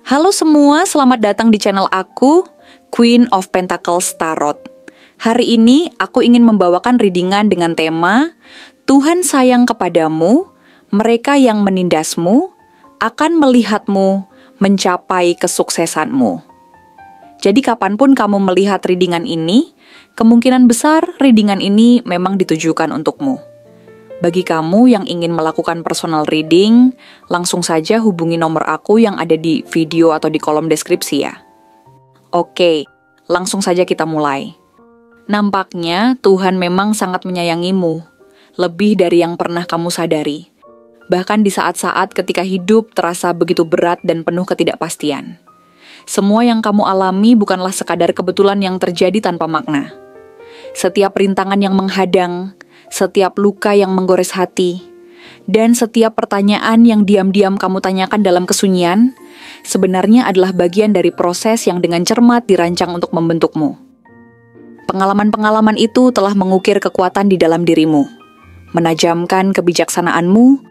Halo semua, selamat datang di channel aku, Queen of Pentacles Tarot. Hari ini aku ingin membawakan readingan dengan tema Tuhan sayang kepadamu, mereka yang menindasmu akan melihatmu mencapai kesuksesanmu. Jadi kapanpun kamu melihat readingan ini, kemungkinan besar readingan ini memang ditujukan untukmu. Bagi kamu yang ingin melakukan personal reading, langsung saja hubungi nomor aku yang ada di video atau di kolom deskripsi ya. Oke, langsung saja kita mulai. Nampaknya Tuhan memang sangat menyayangimu, lebih dari yang pernah kamu sadari. Bahkan di saat-saat ketika hidup terasa begitu berat dan penuh ketidakpastian. Semua yang kamu alami bukanlah sekadar kebetulan yang terjadi tanpa makna. Setiap rintangan yang menghadang, setiap luka yang menggores hati, dan setiap pertanyaan yang diam-diam kamu tanyakan dalam kesunyian, sebenarnya adalah bagian dari proses yang dengan cermat dirancang untuk membentukmu. Pengalaman-pengalaman itu telah mengukir kekuatan di dalam dirimu, menajamkan kebijaksanaanmu,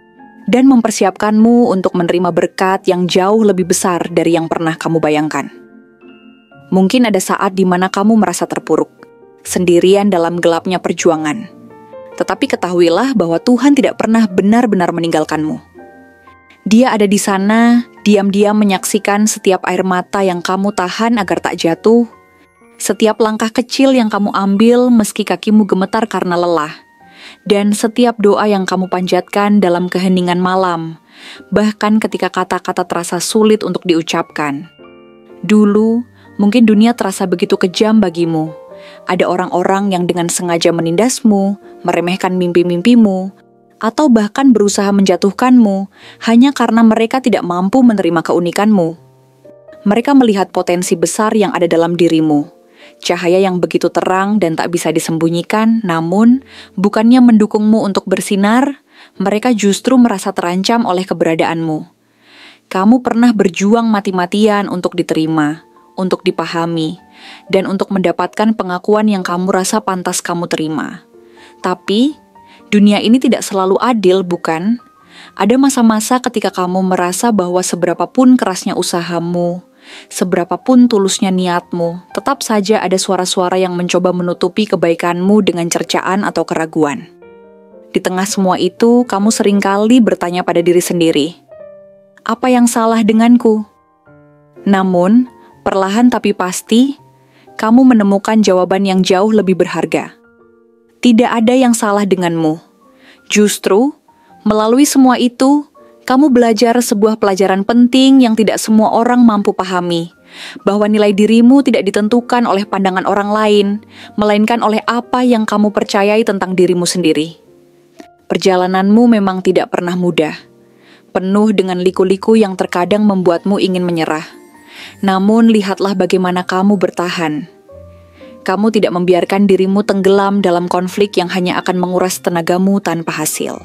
dan mempersiapkanmu untuk menerima berkat yang jauh lebih besar dari yang pernah kamu bayangkan. Mungkin ada saat di mana kamu merasa terpuruk, sendirian dalam gelapnya perjuangan. Tetapi ketahuilah bahwa Tuhan tidak pernah benar-benar meninggalkanmu. Dia ada di sana, diam-diam menyaksikan setiap air mata yang kamu tahan agar tak jatuh, setiap langkah kecil yang kamu ambil meski kakimu gemetar karena lelah, dan setiap doa yang kamu panjatkan dalam keheningan malam, bahkan ketika kata-kata terasa sulit untuk diucapkan. Dulu, mungkin dunia terasa begitu kejam bagimu. Ada orang-orang yang dengan sengaja menindasmu, meremehkan mimpi-mimpimu, atau bahkan berusaha menjatuhkanmu hanya karena mereka tidak mampu menerima keunikanmu. Mereka melihat potensi besar yang ada dalam dirimu, cahaya yang begitu terang dan tak bisa disembunyikan, namun bukannya mendukungmu untuk bersinar, mereka justru merasa terancam oleh keberadaanmu. Kamu pernah berjuang mati-matian untuk diterima, untuk dipahami, dan untuk mendapatkan pengakuan yang kamu rasa pantas kamu terima. Tapi, dunia ini tidak selalu adil, bukan? Ada masa-masa ketika kamu merasa bahwa seberapapun kerasnya usahamu, seberapapun tulusnya niatmu, tetap saja ada suara-suara yang mencoba menutupi kebaikanmu dengan cercaan atau keraguan. Di tengah semua itu, kamu seringkali bertanya pada diri sendiri, apa yang salah denganku? Namun, perlahan tapi pasti, kamu menemukan jawaban yang jauh lebih berharga. Tidak ada yang salah denganmu. Justru, melalui semua itu, kamu belajar sebuah pelajaran penting yang tidak semua orang mampu pahami, bahwa nilai dirimu tidak ditentukan oleh pandangan orang lain, melainkan oleh apa yang kamu percayai tentang dirimu sendiri. Perjalananmu memang tidak pernah mudah, penuh dengan liku-liku yang terkadang membuatmu ingin menyerah. Namun lihatlah bagaimana kamu bertahan. Kamu tidak membiarkan dirimu tenggelam dalam konflik yang hanya akan menguras tenagamu tanpa hasil.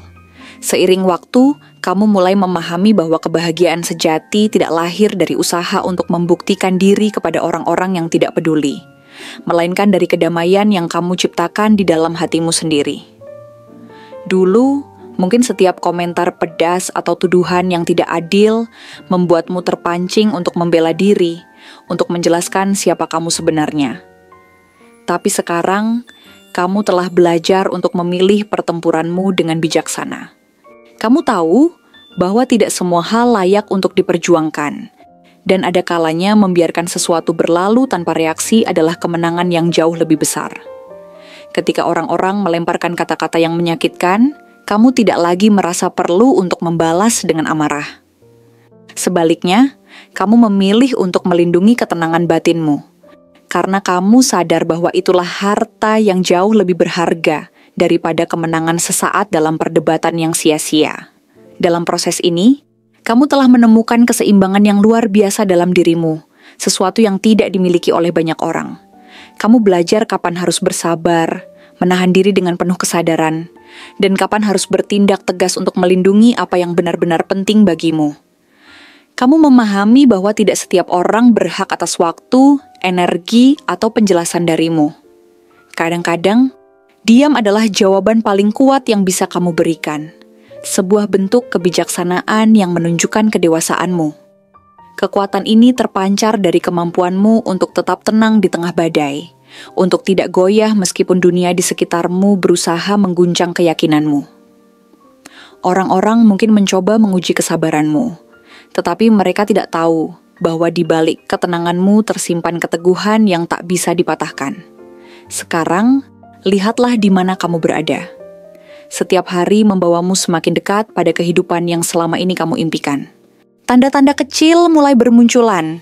Seiring waktu, kamu mulai memahami bahwa kebahagiaan sejati tidak lahir dari usaha untuk membuktikan diri kepada orang-orang yang tidak peduli, melainkan dari kedamaian yang kamu ciptakan di dalam hatimu sendiri. Dulu, mungkin setiap komentar pedas atau tuduhan yang tidak adil membuatmu terpancing untuk membela diri, untuk menjelaskan siapa kamu sebenarnya. Tapi sekarang, kamu telah belajar untuk memilih pertempuranmu dengan bijaksana. Kamu tahu bahwa tidak semua hal layak untuk diperjuangkan, dan ada kalanya membiarkan sesuatu berlalu tanpa reaksi adalah kemenangan yang jauh lebih besar. Ketika orang-orang melemparkan kata-kata yang menyakitkan, kamu tidak lagi merasa perlu untuk membalas dengan amarah. Sebaliknya, kamu memilih untuk melindungi ketenangan batinmu, karena kamu sadar bahwa itulah harta yang jauh lebih berharga daripada kemenangan sesaat dalam perdebatan yang sia-sia. Dalam proses ini, kamu telah menemukan keseimbangan yang luar biasa dalam dirimu, sesuatu yang tidak dimiliki oleh banyak orang. Kamu belajar kapan harus bersabar, menahan diri dengan penuh kesadaran, dan kapan harus bertindak tegas untuk melindungi apa yang benar-benar penting bagimu. Kamu memahami bahwa tidak setiap orang berhak atas waktu, energi, atau penjelasan darimu. Kadang-kadang, diam adalah jawaban paling kuat yang bisa kamu berikan. Sebuah bentuk kebijaksanaan yang menunjukkan kedewasaanmu. Kekuatan ini terpancar dari kemampuanmu untuk tetap tenang di tengah badai, untuk tidak goyah meskipun dunia di sekitarmu berusaha mengguncang keyakinanmu. Orang-orang mungkin mencoba menguji kesabaranmu, tetapi mereka tidak tahu bahwa di balik ketenanganmu tersimpan keteguhan yang tak bisa dipatahkan. Sekarang, lihatlah di mana kamu berada. Setiap hari membawamu semakin dekat pada kehidupan yang selama ini kamu impikan. Tanda-tanda kecil mulai bermunculan.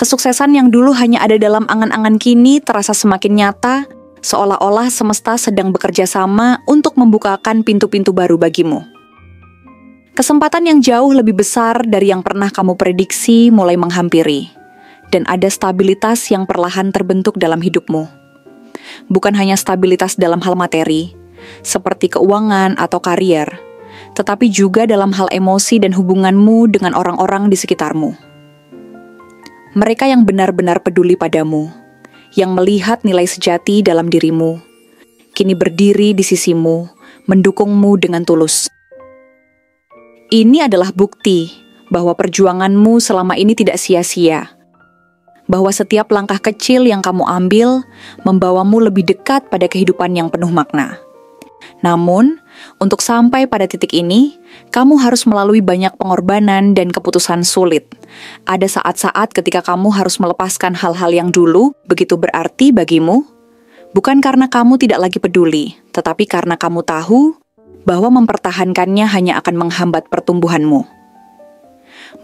Kesuksesan yang dulu hanya ada dalam angan-angan kini terasa semakin nyata, seolah-olah semesta sedang bekerja sama untuk membukakan pintu-pintu baru bagimu. Kesempatan yang jauh lebih besar dari yang pernah kamu prediksi mulai menghampiri, dan ada stabilitas yang perlahan terbentuk dalam hidupmu. Bukan hanya stabilitas dalam hal materi, seperti keuangan atau karier, tetapi juga dalam hal emosi dan hubunganmu dengan orang-orang di sekitarmu. Mereka yang benar-benar peduli padamu, yang melihat nilai sejati dalam dirimu, kini berdiri di sisimu, mendukungmu dengan tulus. Ini adalah bukti bahwa perjuanganmu selama ini tidak sia-sia, bahwa setiap langkah kecil yang kamu ambil membawamu lebih dekat pada kehidupan yang penuh makna. Namun, untuk sampai pada titik ini, kamu harus melalui banyak pengorbanan dan keputusan sulit. Ada saat-saat ketika kamu harus melepaskan hal-hal yang dulu begitu berarti bagimu, bukan karena kamu tidak lagi peduli, tetapi karena kamu tahu bahwa mempertahankannya hanya akan menghambat pertumbuhanmu.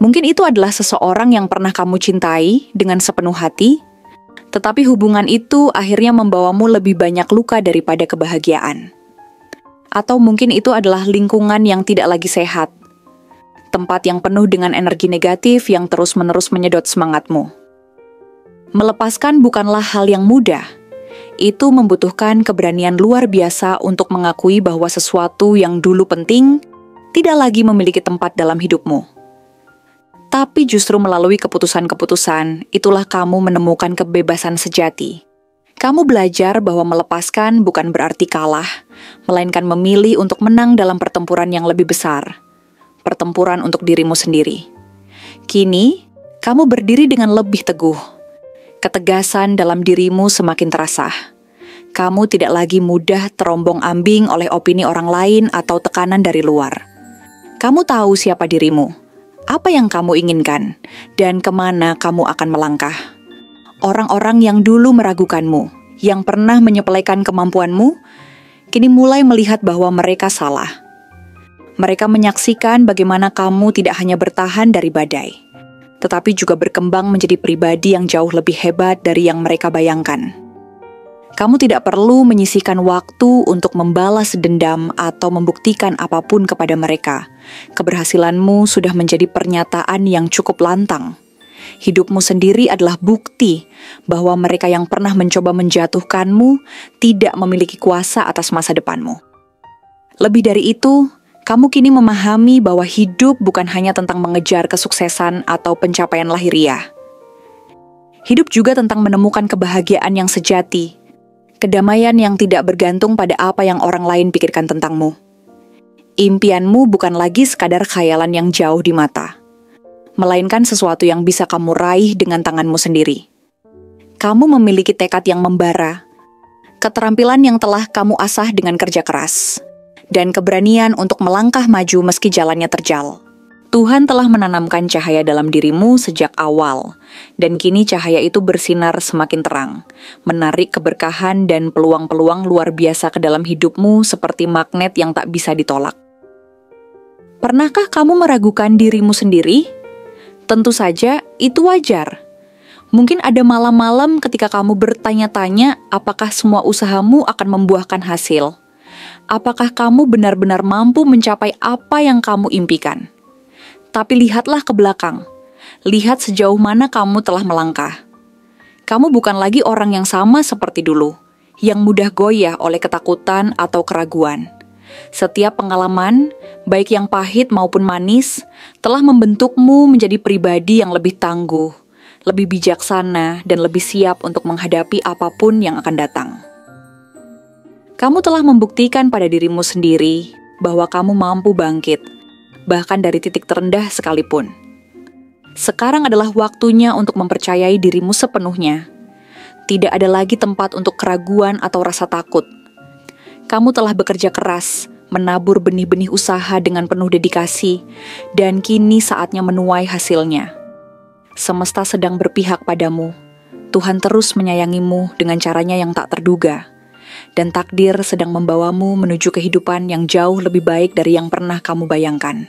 Mungkin itu adalah seseorang yang pernah kamu cintai dengan sepenuh hati, tetapi hubungan itu akhirnya membawamu lebih banyak luka daripada kebahagiaan. Atau mungkin itu adalah lingkungan yang tidak lagi sehat, tempat yang penuh dengan energi negatif yang terus-menerus menyedot semangatmu. Melepaskan bukanlah hal yang mudah. Itu membutuhkan keberanian luar biasa untuk mengakui bahwa sesuatu yang dulu penting tidak lagi memiliki tempat dalam hidupmu. Tapi justru melalui keputusan-keputusan, itulah kamu menemukan kebebasan sejati. Kamu belajar bahwa melepaskan bukan berarti kalah, melainkan memilih untuk menang dalam pertempuran yang lebih besar, pertempuran untuk dirimu sendiri. Kini, kamu berdiri dengan lebih teguh. Ketegasan dalam dirimu semakin terasa. Kamu tidak lagi mudah terombang-ambing oleh opini orang lain atau tekanan dari luar. Kamu tahu siapa dirimu, apa yang kamu inginkan, dan kemana kamu akan melangkah. Orang-orang yang dulu meragukanmu, yang pernah menyepelekan kemampuanmu, kini mulai melihat bahwa mereka salah. Mereka menyaksikan bagaimana kamu tidak hanya bertahan dari badai, tetapi juga berkembang menjadi pribadi yang jauh lebih hebat dari yang mereka bayangkan. Kamu tidak perlu menyisihkan waktu untuk membalas dendam atau membuktikan apapun kepada mereka. Keberhasilanmu sudah menjadi pernyataan yang cukup lantang. Hidupmu sendiri adalah bukti bahwa mereka yang pernah mencoba menjatuhkanmu tidak memiliki kuasa atas masa depanmu. Lebih dari itu, kamu kini memahami bahwa hidup bukan hanya tentang mengejar kesuksesan atau pencapaian lahiriah. Hidup juga tentang menemukan kebahagiaan yang sejati, kedamaian yang tidak bergantung pada apa yang orang lain pikirkan tentangmu. Impianmu bukan lagi sekadar khayalan yang jauh di mata, melainkan sesuatu yang bisa kamu raih dengan tanganmu sendiri. Kamu memiliki tekad yang membara, keterampilan yang telah kamu asah dengan kerja keras, dan keberanian untuk melangkah maju meski jalannya terjal. Tuhan telah menanamkan cahaya dalam dirimu sejak awal, dan kini cahaya itu bersinar semakin terang, menarik keberkahan dan peluang-peluang luar biasa ke dalam hidupmu seperti magnet yang tak bisa ditolak. Pernahkah kamu meragukan dirimu sendiri? Tentu saja, itu wajar. Mungkin ada malam-malam ketika kamu bertanya-tanya apakah semua usahamu akan membuahkan hasil. Apakah kamu benar-benar mampu mencapai apa yang kamu impikan? Tapi lihatlah ke belakang. Lihat sejauh mana kamu telah melangkah. Kamu bukan lagi orang yang sama seperti dulu, yang mudah goyah oleh ketakutan atau keraguan. Setiap pengalaman, baik yang pahit maupun manis, telah membentukmu menjadi pribadi yang lebih tangguh, lebih bijaksana, dan lebih siap untuk menghadapi apapun yang akan datang. Kamu telah membuktikan pada dirimu sendiri bahwa kamu mampu bangkit, bahkan dari titik terendah sekalipun. Sekarang adalah waktunya untuk mempercayai dirimu sepenuhnya. Tidak ada lagi tempat untuk keraguan atau rasa takut. Kamu telah bekerja keras, menabur benih-benih usaha dengan penuh dedikasi, dan kini saatnya menuai hasilnya. Semesta sedang berpihak padamu. Tuhan terus menyayangimu dengan caranya yang tak terduga. Dan takdir sedang membawamu menuju kehidupan yang jauh lebih baik dari yang pernah kamu bayangkan.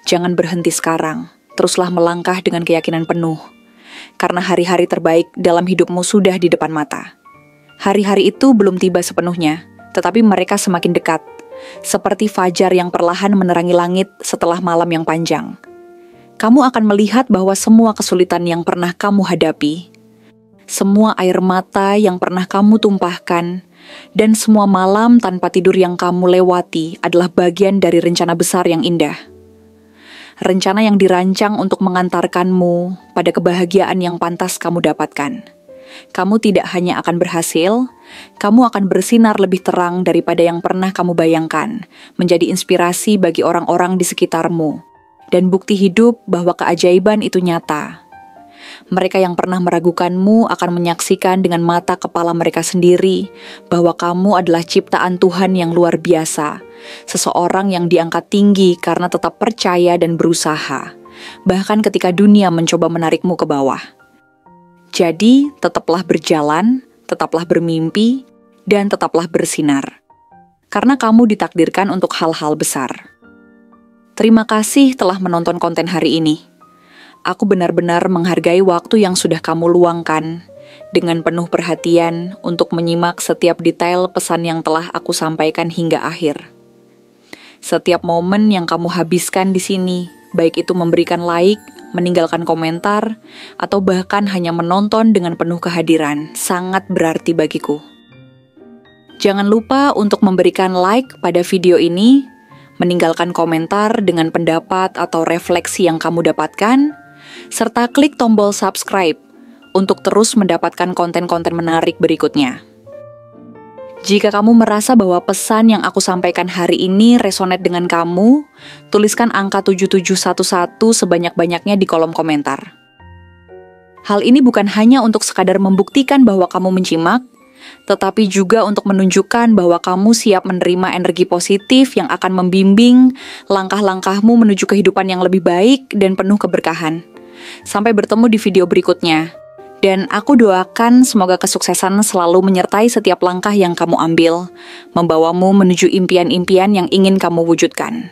Jangan berhenti sekarang, teruslah melangkah dengan keyakinan penuh. Karena hari-hari terbaik dalam hidupmu sudah di depan mata. Hari-hari itu belum tiba sepenuhnya, tetapi mereka semakin dekat. Seperti fajar yang perlahan menerangi langit setelah malam yang panjang. Kamu akan melihat bahwa semua kesulitan yang pernah kamu hadapi, semua air mata yang pernah kamu tumpahkan, dan semua malam tanpa tidur yang kamu lewati adalah bagian dari rencana besar yang indah. Rencana yang dirancang untuk mengantarkanmu pada kebahagiaan yang pantas kamu dapatkan. Kamu tidak hanya akan berhasil, kamu akan bersinar lebih terang daripada yang pernah kamu bayangkan, menjadi inspirasi bagi orang-orang di sekitarmu, dan bukti hidup bahwa keajaiban itu nyata. Mereka yang pernah meragukanmu akan menyaksikan dengan mata kepala mereka sendiri bahwa kamu adalah ciptaan Tuhan yang luar biasa, seseorang yang diangkat tinggi karena tetap percaya dan berusaha, bahkan ketika dunia mencoba menarikmu ke bawah. Jadi, tetaplah berjalan, tetaplah bermimpi, dan tetaplah bersinar. Karena kamu ditakdirkan untuk hal-hal besar. Terima kasih telah menonton konten hari ini. Aku benar-benar menghargai waktu yang sudah kamu luangkan dengan penuh perhatian untuk menyimak setiap detail pesan yang telah aku sampaikan hingga akhir. Setiap momen yang kamu habiskan di sini, baik itu memberikan like, meninggalkan komentar, atau bahkan hanya menonton dengan penuh kehadiran, sangat berarti bagiku. Jangan lupa untuk memberikan like pada video ini, meninggalkan komentar dengan pendapat atau refleksi yang kamu dapatkan, serta klik tombol subscribe untuk terus mendapatkan konten-konten menarik berikutnya. Jika kamu merasa bahwa pesan yang aku sampaikan hari ini resonate dengan kamu, tuliskan angka 7711 sebanyak-banyaknya di kolom komentar. Hal ini bukan hanya untuk sekadar membuktikan bahwa kamu menyimak, tetapi juga untuk menunjukkan bahwa kamu siap menerima energi positif yang akan membimbing langkah-langkahmu menuju kehidupan yang lebih baik dan penuh keberkahan. Sampai bertemu di video berikutnya. Dan aku doakan semoga kesuksesan selalu menyertai setiap langkah yang kamu ambil, membawamu menuju impian-impian yang ingin kamu wujudkan.